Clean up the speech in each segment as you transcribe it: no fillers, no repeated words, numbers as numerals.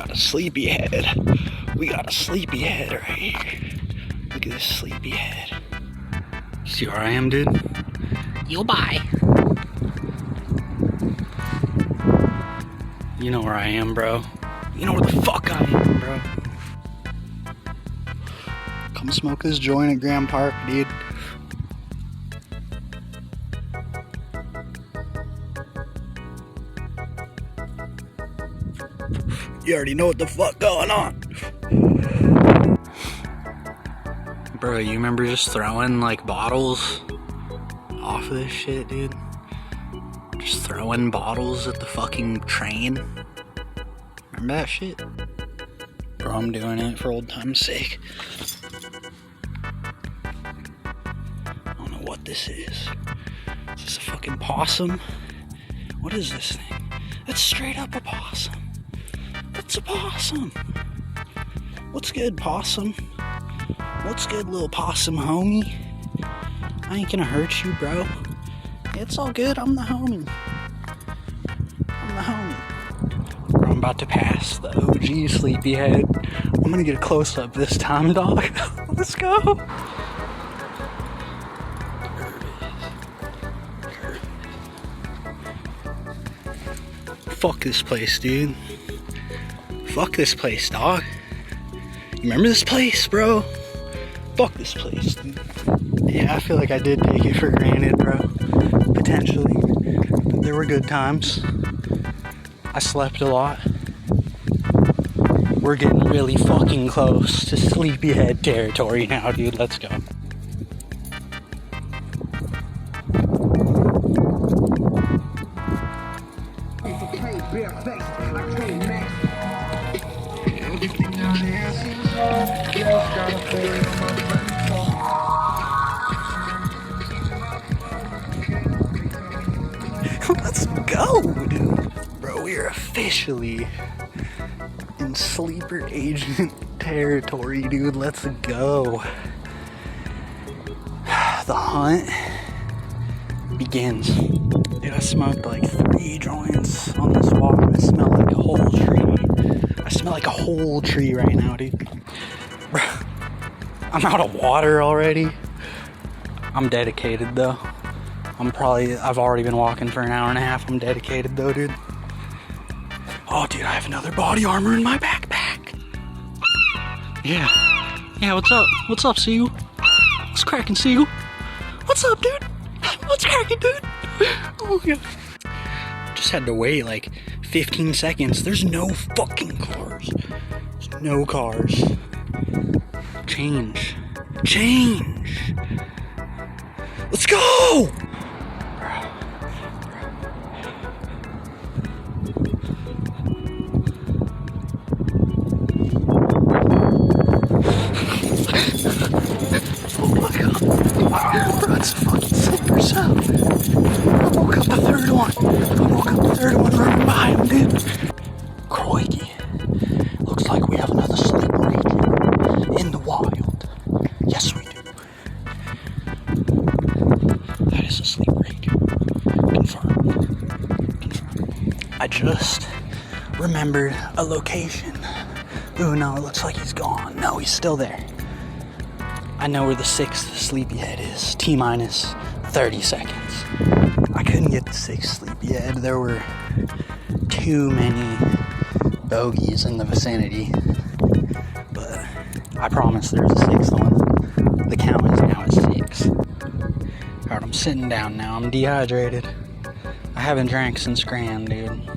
got a sleepyhead. We got a sleepyhead right here. Look at this sleepyhead. You see where I am, dude? Yo, bye. You know where I am, bro. You know where the fuck I am, bro. Come smoke this joint at Grand Park, dude. You already know what the fuck going on. Bro, you remember just throwing like bottles off of this shit, dude? Just throwing bottles at the fucking train. Remember that shit? Bro, I'm doing it for old time's sake. I don't know what this is. Is this a fucking possum? What is this thing? That's straight up a possum. That's a possum. What's good, possum? What's good, little possum homie? I ain't gonna hurt you, bro. It's all good, I'm the homie. I'm the homie. Bro, I'm about to pass the OG sleepyhead. I'm gonna get a close-up this time, dog. Let's go. Fuck this place, dude. Fuck this place, dog. You remember this place, bro? Fuck this place, dude. Yeah, I feel like I did take it for granted, bro. Potentially. But there were good times. I slept a lot. We're getting really fucking close to sleepyhead territory now, dude. Let's go. Let's go, dude. Bro, we are officially in sleeper agent territory, dude. Let's go. The hunt begins. Dude, I smoked like 3 joints on this walk. I smell like a whole tree. I smell like a whole tree right now, dude. Bro, I'm out of water already. I'm dedicated though. I've already been walking for an hour and a half. I'm dedicated though, dude. Oh, dude, I have another body armor in my backpack. Yeah. Yeah, what's up? What's up, Seagull? What's cracking, Seagull? What's up, dude? What's cracking, dude? Oh, yeah. Just had to wait like 15 seconds. There's no fucking cars. There's no cars. Change. Change. Let's go! Bro, it's a fucking sleeper cell. I woke up the third one running behind him, dude. Crikey. Looks like we have another sleeper agent in the wild. Yes, we do. That is a sleeper agent. Confirmed. I just remembered a location. Ooh, no, it looks like he's gone. No, he's still there. I know where the 6th sleepyhead is. T-minus 30 seconds. I couldn't get the 6th sleepyhead. There were too many bogeys in the vicinity. But I promise there's a 6th one. The count is now at 6. Alright, I'm sitting down now. I'm dehydrated. I haven't drank since Grand, dude.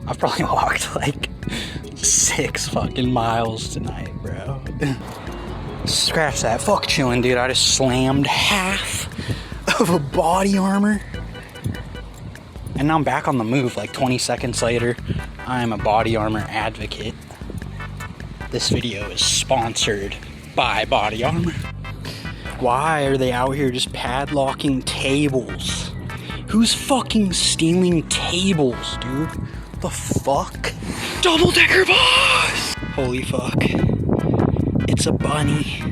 I've probably walked like 6 fucking miles tonight, bro. Scratch that. Fuck chilling, dude. I just slammed half of a body armor. And now I'm back on the move like 20 seconds later. I'm a body armor advocate. This video is sponsored by Body Armor. Why are they out here just padlocking tables? Who's fucking stealing tables, dude? The fuck? Double-decker bus! Holy fuck. It's a bunny.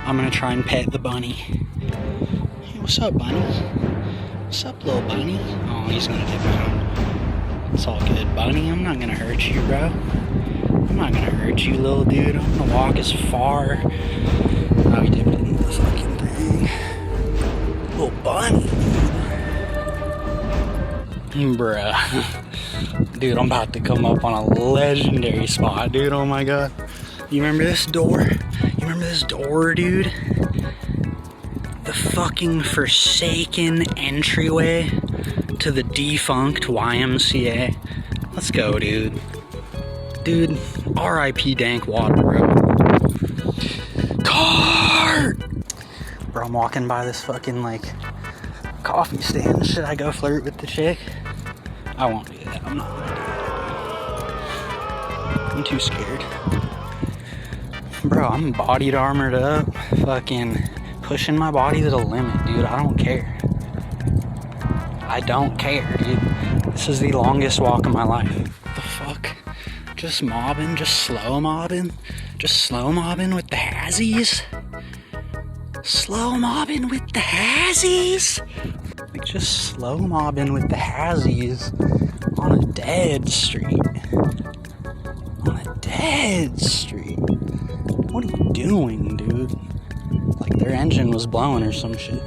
I'm gonna try and pet the bunny. Hey, what's up, bunny? What's up, little bunny? Oh, he's gonna get mad. It's all good. bunny. I'm not gonna hurt you, bro. I'm not gonna hurt you, little dude. I'm gonna walk as far. Oh, he dipped into the fucking thing. Little bunny. Bruh. Dude, I'm about to come up on a legendary spot, dude. Oh my god. You remember this door? You remember this door, dude? The fucking forsaken entryway to the defunct YMCA. Let's go, dude. Dude, R.I.P. dank water, bro. Car! Bro, I'm walking by this fucking, like, coffee stand. Should I go flirt with the chick? I won't do that. I'm not gonna do that. I'm too scared. Bro, I'm bodied, armored up, fucking pushing my body to the limit, dude. I don't care. I don't care, dude. This is the longest walk of my life. What the fuck? Just mobbing, just slow mobbing. Just slow mobbing with the hazzies. Slow mobbing with the hazzies. Like, just slow mobbing with the hazzies on a dead street. On a dead street. What are you doing, dude? Like their engine was blowing or some shit.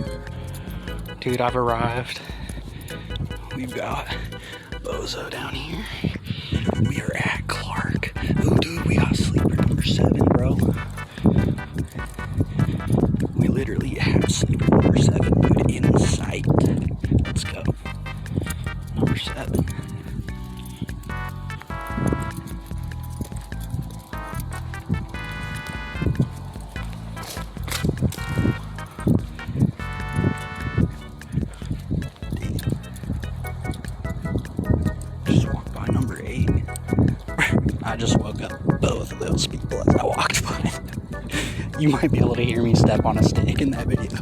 Dude, I've arrived. We've got Bozo down here. We are at Clark. Oh, dude, we got sleeper number 7, bro. We literally have sleeper number 7, dude, in sight. Let's go. Number 7. I just woke up both of those people as I walked by. You might be able to hear me step on a stick in that video.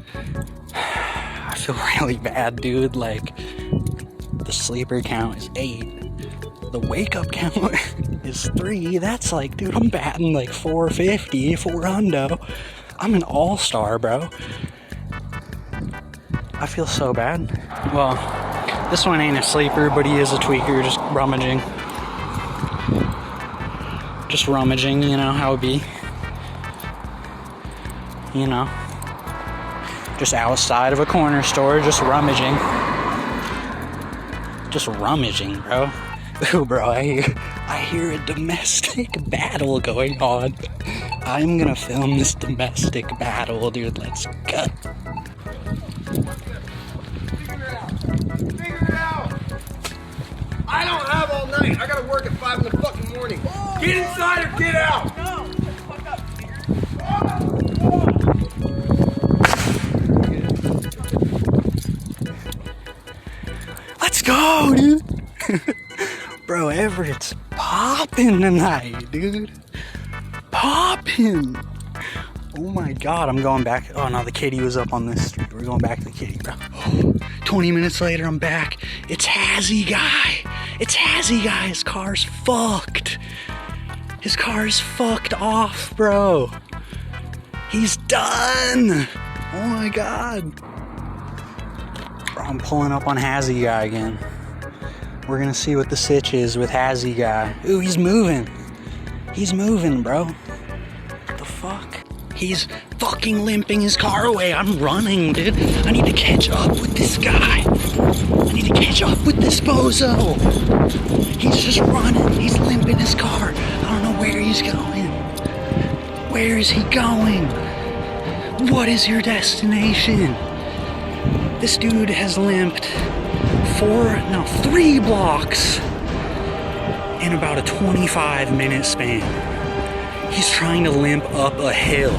I feel really bad, dude. Like, the sleeper count is 8. The wake up count is 3. That's like, dude, I'm batting like 450, 400. I'm an all-star, bro. I feel so bad. Well, this one ain't a sleeper, but he is a tweaker, just rummaging. Just rummaging, you know how it be. You know. Just outside of a corner store, just rummaging. Just rummaging, bro. Ooh, bro, I hear a domestic battle going on. I'm gonna film this domestic battle, dude. Let's go. Figure it out. I don't have all night. I gotta work at 5 in the fucking morning. Get inside or get out! No! Fuck up, Peter. Let's go, dude! Bro, Everett's popping tonight, dude. Popping! Oh my god, I'm going back. Oh no, the kitty was up on this street. We're going back to the kitty, bro. 20 minutes later, I'm back. It's Hazzy Guy. It's Hazzy Guy. His car's fucked. His car's fucked off, bro. He's done. Oh my god. Bro, I'm pulling up on Hazzy Guy again. We're gonna see what the sitch is with Hazzy Guy. Ooh, he's moving. He's moving, bro. What the fuck? He's fucking limping his car away. I'm running, dude. I need to catch up with this guy. I need to catch up with this bozo. He's just running. He's limping his car. I don't know where he's going. Where is he going? What is your destination? This dude has limped 3 blocks in about a 25-minute span. He's trying to limp up a hill.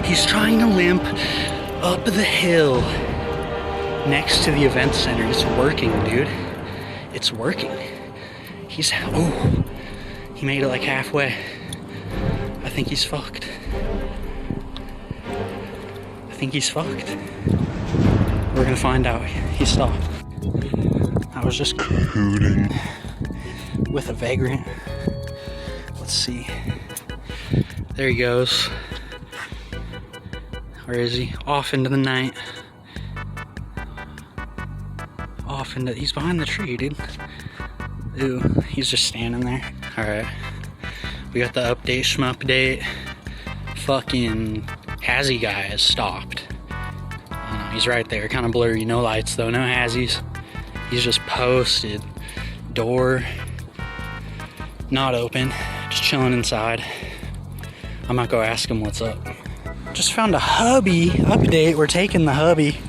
He's trying to limp up the hill next to the event center. It's working, dude. It's working. He made it like halfway. I think he's fucked. I think he's fucked. We're gonna find out. He stopped. I was just cahooting with a vagrant. Let's see. There he goes. Where is he? Off into the night. He's behind the tree, dude. Ooh, he's just standing there. Alright. We got the update, shmupdate. Fucking Hazzy guy has stopped. He's right there, kind of blurry. No lights though, no Hazzies. He's just posted. Door not open. Just chilling inside. I might go ask him what's up. Just found a hubby update. We're taking the hubby.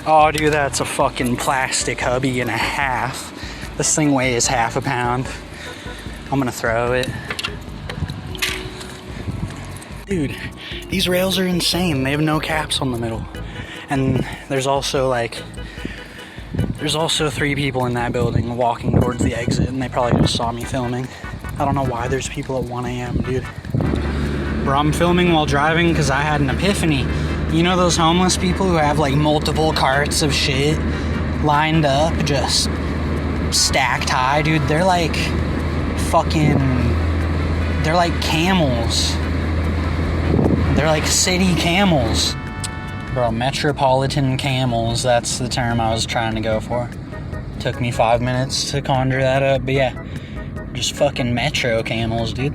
Oh, dude, that's a fucking plastic hubby and a half. This thing weighs half a pound. I'm gonna throw it. Dude, these rails are insane. They have no caps on the middle. And there's also 3 people in that building walking towards the exit, and they probably just saw me filming. I don't know why there's people at 1 a.m., dude. Bro, I'm filming while driving because I had an epiphany. You know those homeless people who have like multiple carts of shit lined up, just stacked high, dude? They're like camels. They're like city camels. Bro, metropolitan camels, that's the term I was trying to go for. Took me 5 minutes to conjure that up, but yeah. Just fucking metro camels, dude.